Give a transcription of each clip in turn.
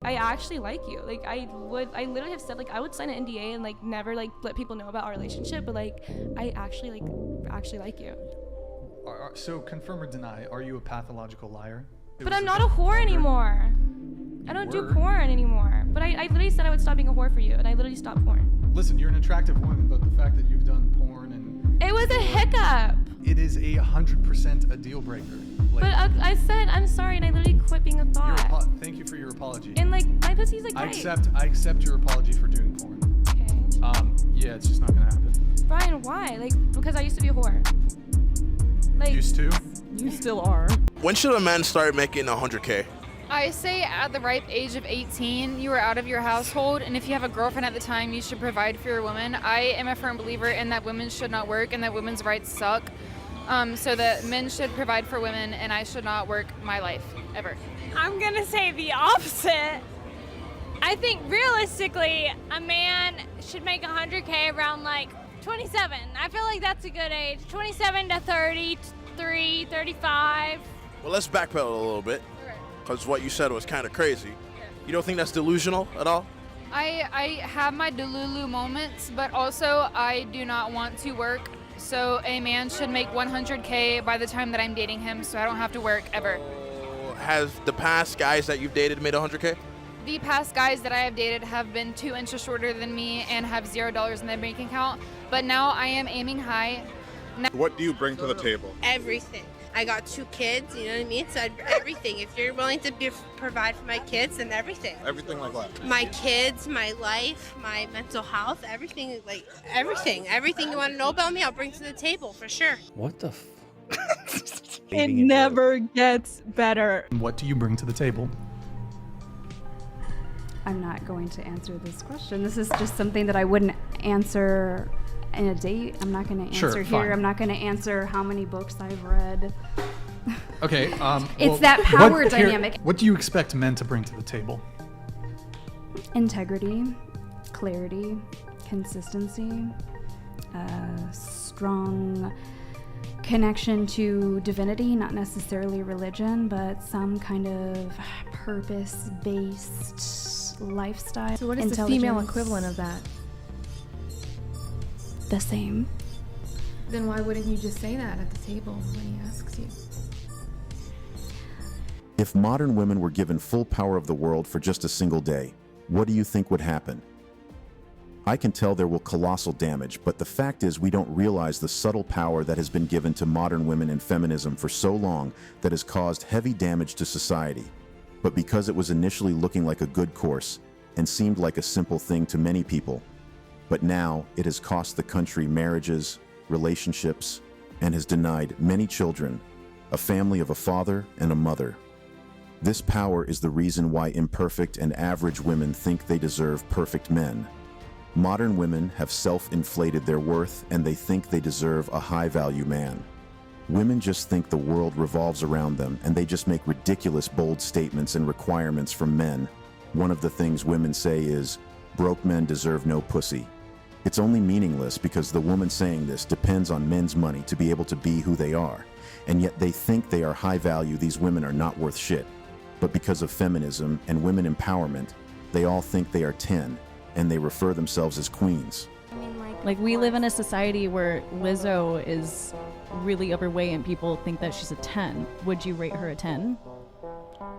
I actually like you. Like, I literally have said, like, I would sign an NDA and, like, never, like, let people know about our relationship, but, like, I actually like you. So confirm or deny, are you a pathological liar? But I'm not a whore anymore. I don't do porn anymore. But I literally said I would stop being a whore for you, and I literally stopped porn. Listen, you're an attractive woman, but the fact that you've done porn and... It was a hiccup. It is 100% a deal breaker. Like, but I said, I'm sorry, and I literally quit being a thought. Thank you for your apology. And, like, my pussy's, like, I great. I accept your apology for doing porn. Okay. Yeah, it's just not gonna happen. Brian, why? Like, because I used to be a whore. Like, Used to? You still are. When should a man start making 100K? I say at the ripe age of 18, you are out of your household, and if you have a girlfriend at the time, you should provide for your woman. I am a firm believer in that women should not work and that women's rights suck. So that men should provide for women, and I should not work my life, ever. I'm gonna say the opposite. I think realistically, a man should make 100K around like 27. I feel like that's a good age. 27 to 33, 35. Well, let's backpedal a little bit, because what you said was kind of crazy. You don't think that's delusional at all? I have my delulu moments, but also I do not want to work. So a man should make 100K by the time that I'm dating him, so I don't have to work ever. Has the past guys that you've dated made 100K? The past guys that I have dated have been 2 inches shorter than me and have $0 in their bank account, but now I am aiming high. What do you bring to the table? Everything. I got 2 kids, you know what I mean? So everything. If you're willing to provide for my kids, then everything. Everything like what? My kids, my life, my mental health, everything, like everything. Everything you want to know about me, I'll bring to the table for sure. What the It never gets better. What do you bring to the table? I'm not going to answer this question. This is just something that I wouldn't answer in a date. I'm not going to answer here. Fine. I'm not going to answer how many books I've read. Okay. It's that power dynamic. What do you expect men to bring to the table? Integrity, clarity, consistency, strong connection to divinity, not necessarily religion, but some kind of purpose-based lifestyle. So what is the female equivalent of that? The same. Then why wouldn't you just say that at the table when he asks you? If modern women were given full power of the world for just a single day, what do you think would happen? I can tell there will colossal damage, but the fact is we don't realize the subtle power that has been given to modern women in feminism for so long that has caused heavy damage to society. But because it was initially looking like a good course and seemed like a simple thing to many people, but now it has cost the country marriages, relationships, and has denied many children, a family of a father and a mother. This power is the reason why imperfect and average women think they deserve perfect men. Modern women have self-inflated their worth and they think they deserve a high-value man. Women just think the world revolves around them and they just make ridiculous bold statements and requirements from men. One of the things women say is, broke men deserve no pussy. It's only meaningless because the woman saying this depends on men's money to be able to be who they are. And yet they think they are high value, these women are not worth shit. But because of feminism and women empowerment, they all think they are 10 and they refer themselves as queens. Like, we live in a society where Lizzo is really overweight and people think that she's a 10. Would you rate her a 10?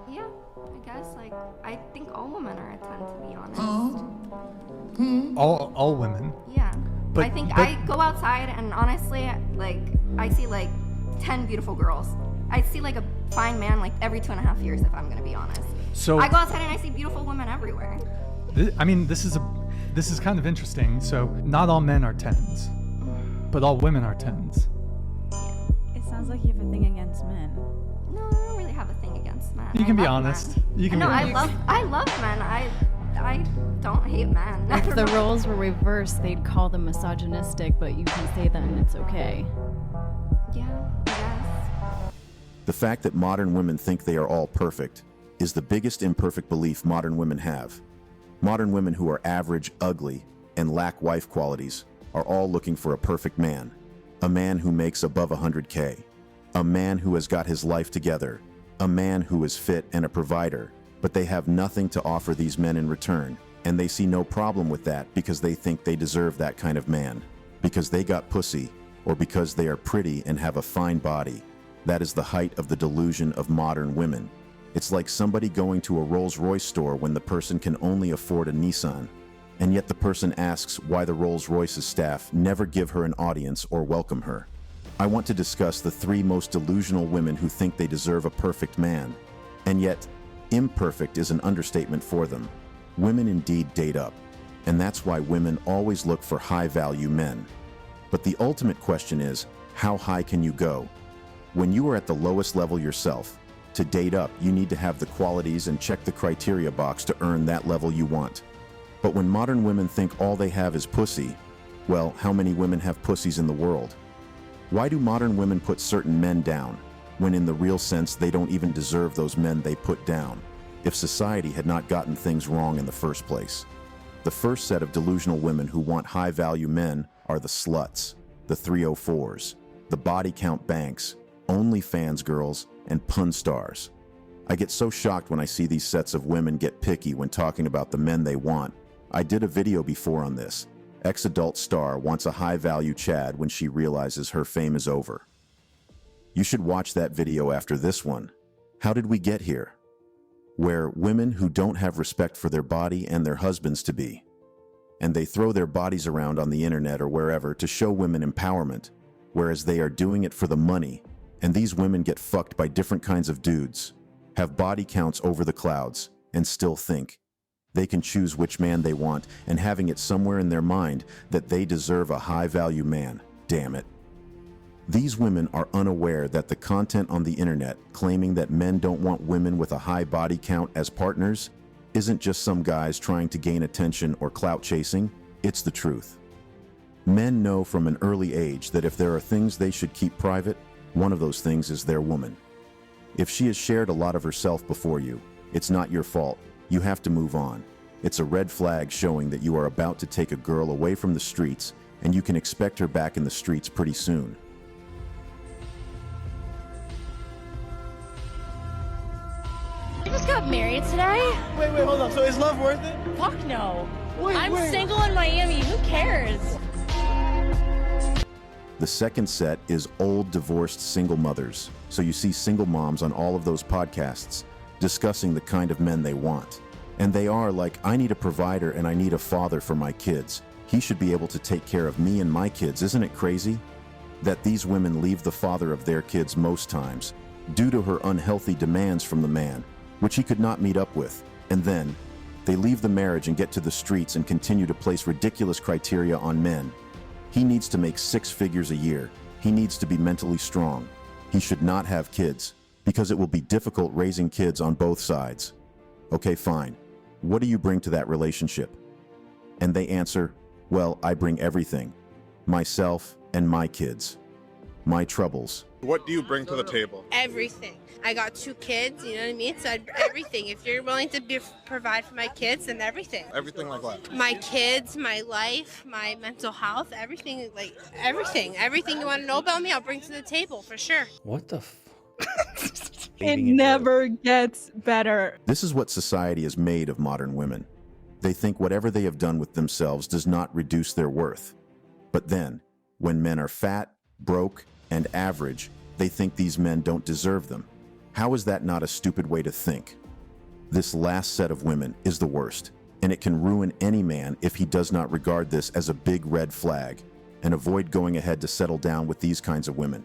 Yeah, I guess. Like, I think all women are a 10, to be honest. All women. Yeah. But, I think I go outside and honestly, like, I see like 10 beautiful girls. I see like a fine man like every 2.5 years, if I'm gonna be honest. So I go outside and I see beautiful women everywhere. This is kind of interesting. So not all men are 10s, but all women are 10s. It sounds like you have a thing against men. No, I don't really have a thing against men. You can be love honest. Men. You can. No, be honest. I love men. I don't hate men. If the roles were reversed, they'd call them misogynistic, but you can say that and it's okay. Yeah, I guess. The fact that modern women think they are all perfect is the biggest imperfect belief modern women have. Modern women who are average, ugly, and lack wife qualities are all looking for a perfect man. A man who makes above 100K. A man who has got his life together. A man who is fit and a provider. but they have nothing to offer these men in return, and they see no problem with that because they think they deserve that kind of man, because they got pussy, or because they are pretty and have a fine body. That is the height of the delusion of modern women. It's like somebody going to a Rolls-Royce store when the person can only afford a Nissan, and yet the person asks why the Rolls-Royce's staff never give her an audience or welcome her. I want to discuss the 3 most delusional women who think they deserve a perfect man, and yet imperfect is an understatement for them. Women indeed date up, and that's why women always look for high-value men. But the ultimate question is, how high can you go? When you are at the lowest level yourself, to date up, you need to have the qualities and check the criteria box to earn that level you want. But when modern women think all they have is pussy, well, how many women have pussies in the world? Why do modern women put certain men down, when in the real sense they don't even deserve those men they put down, if society had not gotten things wrong in the first place? The first set of delusional women who want high-value men are the sluts, the 304s, the body count banks, OnlyFans girls, and pun stars. I get so shocked when I see these sets of women get picky when talking about the men they want. I did a video before on this. Ex-adult star wants a high-value Chad when she realizes her fame is over. You should watch that video after this one. How did we get here? Where women who don't have respect for their body and their husbands to be, and they throw their bodies around on the internet or wherever to show women empowerment, whereas they are doing it for the money, and these women get fucked by different kinds of dudes, have body counts over the clouds, and still think they can choose which man they want, and having it somewhere in their mind that they deserve a high-value man. Damn it. These women are unaware that the content on the internet claiming that men don't want women with a high body count as partners isn't just some guys trying to gain attention or clout chasing, it's the truth. Men know from an early age that if there are things they should keep private, one of those things is their woman. If she has shared a lot of herself before you, it's not your fault. You have to move on. It's a red flag showing that you are about to take a girl away from the streets, and you can expect her back in the streets pretty soon. I just got married today. Wait, hold on. So is love worth it? Fuck no. Wait. I'm single in Miami. Who cares? The second set is old divorced single mothers. So you see single moms on all of those podcasts discussing the kind of men they want. And they are like, I need a provider and I need a father for my kids. He should be able to take care of me and my kids. Isn't it crazy that these women leave the father of their kids most times due to her unhealthy demands from the man, which he could not meet up with, and then they leave the marriage and get to the streets and continue to place ridiculous criteria on men. He needs to make 6 figures a year. He needs to be mentally strong. He should not have kids, because it will be difficult raising kids on both sides. Okay, fine. What do you bring to that relationship? And they answer, well, I bring everything. Myself and my kids. My troubles. What do you bring to the table? Everything. I got 2 kids, you know what I mean? So everything. If you're willing to provide for my kids, then everything. Everything like what? My kids, my life, my mental health, everything, like everything. Everything you want to know about me, I'll bring to the table for sure. What the It never gets better. This is what society has made of modern women. They think whatever they have done with themselves does not reduce their worth. But then, when men are fat, broke, and average, they think these men don't deserve them. How is that not a stupid way to think? This last set of women is the worst, and it can ruin any man if he does not regard this as a big red flag and avoid going ahead to settle down with these kinds of women.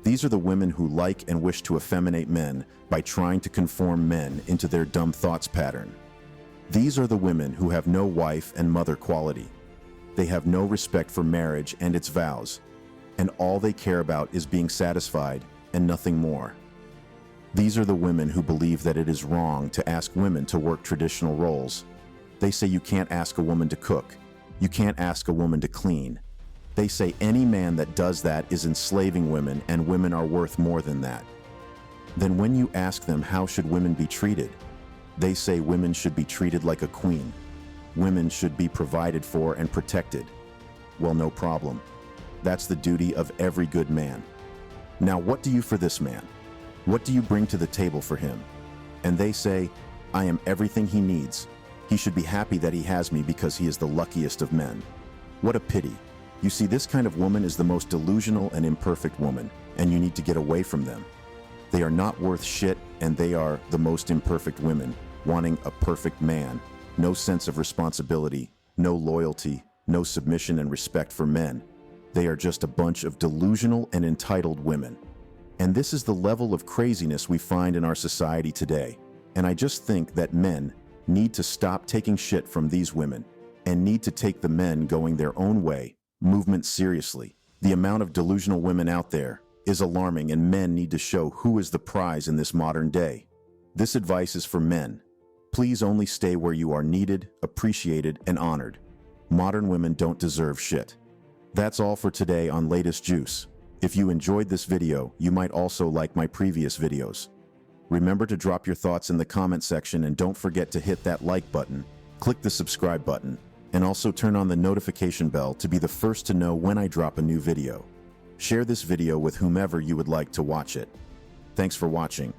These are the women who like and wish to effeminate men by trying to conform men into their dumb thoughts pattern. These are the women who have no wife and mother quality. They have no respect for marriage and its vows, and all they care about is being satisfied and nothing more. These are the women who believe that it is wrong to ask women to work traditional roles. They say you can't ask a woman to cook. You can't ask a woman to clean. They say any man that does that is enslaving women, and women are worth more than that. Then when you ask them how should women be treated, they say women should be treated like a queen. Women should be provided for and protected. Well, no problem. That's the duty of every good man. Now, what do you for this man? What do you bring to the table for him? And they say, I am everything he needs. He should be happy that he has me because he is the luckiest of men. What a pity. You see, this kind of woman is the most delusional and imperfect woman, and you need to get away from them. They are not worth shit, and they are the most imperfect women, wanting a perfect man. No sense of responsibility, no loyalty, no submission and respect for men. They are just a bunch of delusional and entitled women. And this is the level of craziness we find in our society today. And I just think that men need to stop taking shit from these women and need to take the men going their own way movement seriously. The amount of delusional women out there is alarming, and men need to show who is the prize in this modern day. This advice is for men. Please only stay where you are needed, appreciated, and honored. Modern women don't deserve shit. That's all for today on Latest Juice. If you enjoyed this video, you might also like my previous videos. Remember to drop your thoughts in the comment section, and don't forget to hit that like button, click the subscribe button, and also turn on the notification bell to be the first to know when I drop a new video. Share this video with whomever you would like to watch it. Thanks for watching.